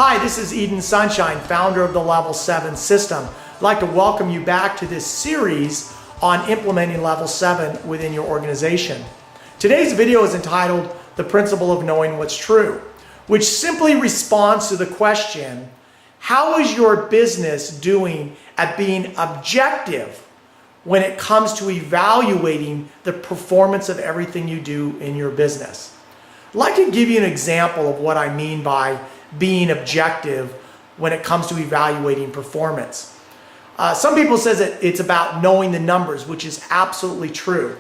Hi, this is Eden Sunshine, founder of the Level 7 system. I'd like to welcome you back to this series on implementing Level 7 within your organization. Today's video is entitled The Principle of Knowing What's True, which simply responds to the question, how is your business doing at being objective when it comes to evaluating the performance of everything you do in your business? I'd like to give you an example of what I mean by being objective when it comes to evaluating performance. Some people say that it's about knowing the numbers, which is absolutely true.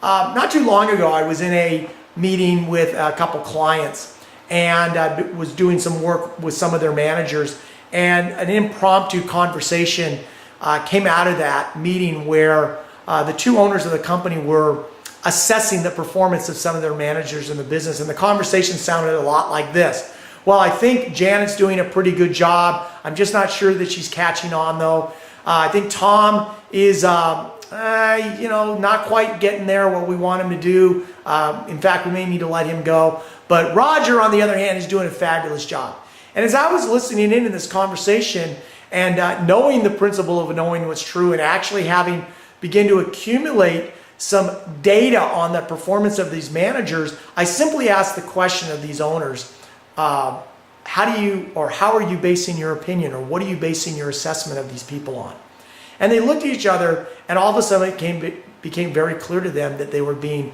Not too long ago, I was in a meeting with a couple clients and was doing some work with some of their managers, and an impromptu conversation came out of that meeting where the two owners of the company were assessing the performance of some of their managers in the business, and the conversation sounded a lot like this. Well, I think Janet's doing a pretty good job. I'm just not sure that she's catching on though. I think Tom is, not quite getting there what we want him to do. In fact, we may need to let him go. But Roger, on the other hand, is doing a fabulous job. And as I was listening in this conversation and knowing the principle of knowing what's true and actually having begin to accumulate some data on the performance of these managers, I simply asked the question of these owners, how are you basing your opinion, or what are you basing your assessment of these people on? And they looked at each other, and all of a sudden it became very clear to them that they were being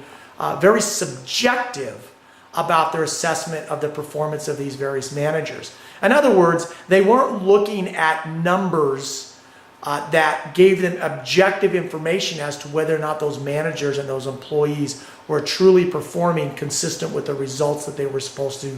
very subjective about their assessment of the performance of these various managers. In other words, they weren't looking at numbers that gave them objective information as to whether or not those managers and those employees were truly performing consistent with the results that they were supposed to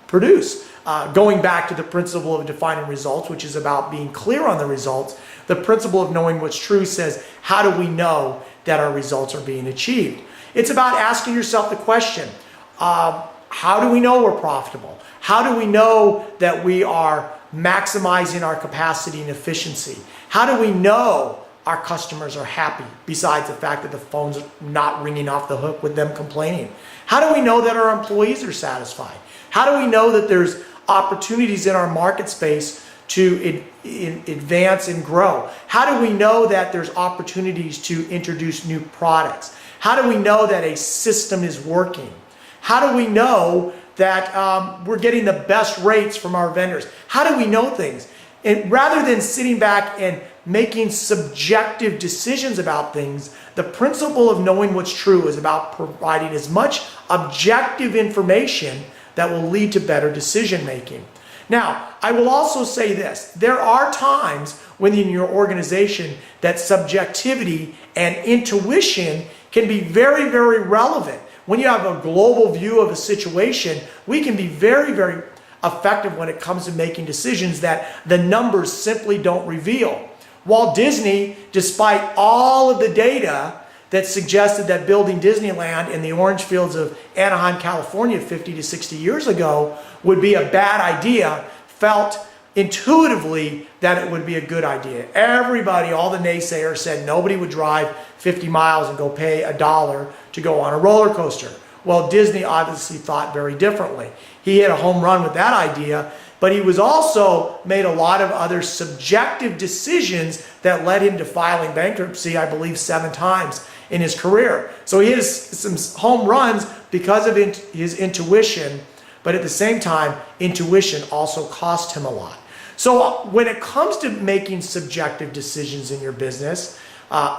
produce. Going back to the principle of defining results, which is about being clear on the results, the principle of knowing what's true says, how do we know that our results are being achieved? It's about asking yourself the question, how do we know we're profitable? How do we know that we are maximizing our capacity and efficiency? How do we know our customers are happy, besides the fact that the phone's not ringing off the hook with them complaining? How do we know that our employees are satisfied? How do we know that there's opportunities in our market space to advance and grow? How do we know that there's opportunities to introduce new products? How do we know that a system is working? How do we know that we're getting the best rates from our vendors? How do we know things? And rather than sitting back and making subjective decisions about things, the principle of knowing what's true is about providing as much objective information that will lead to better decision making. Now, I will also say this. There are times within your organization that subjectivity and intuition can be very, very relevant. When you have a global view of a situation, we can be very, very effective when it comes to making decisions that the numbers simply don't reveal. Walt Disney, despite all of the data that suggested that building Disneyland in the orange fields of Anaheim, California 50 to 60 years ago would be a bad idea, felt intuitively that it would be a good idea. Everybody, all the naysayers said nobody would drive 50 miles and go pay $1 to go on a roller coaster. Well, Disney obviously thought very differently. He hit a home run with that idea, but he was also made a lot of other subjective decisions that led him to filing bankruptcy, I believe 7 times in his career. So he has some home runs because of his intuition, but at the same time, intuition also cost him a lot. So when it comes to making subjective decisions in your business,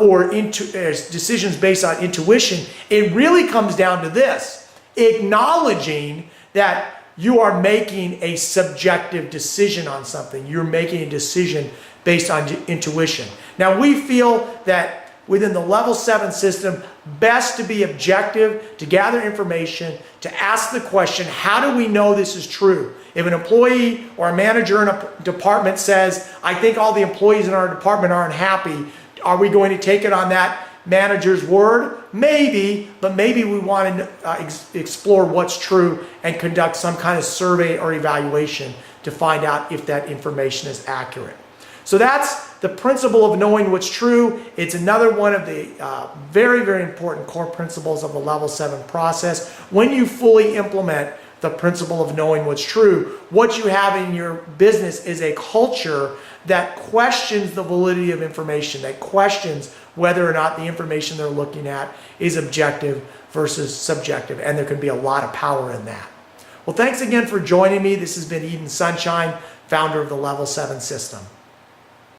or decisions based on intuition, it really comes down to this: acknowledging that you are making a subjective decision on something. You're making a decision based on intuition. Now, we feel that within the Level 7 system, best to be objective, to gather information, to ask the question, how do we know this is true? If an employee or a manager in a department says, I think all the employees in our department aren't happy, are we going to take it on that manager's word? Maybe, but maybe we want to explore what's true and conduct some kind of survey or evaluation to find out if that information is accurate. So that's the principle of knowing what's true. It's another one of the very, very important core principles of the Level 7 process. When you fully implement the principle of knowing what's true. What you have in your business is a culture that questions the validity of information, that questions whether or not the information they're looking at is objective versus subjective, and there can be a lot of power in that. Well, thanks again for joining me. This has been Eden Sunshine, founder of the Level 7 system.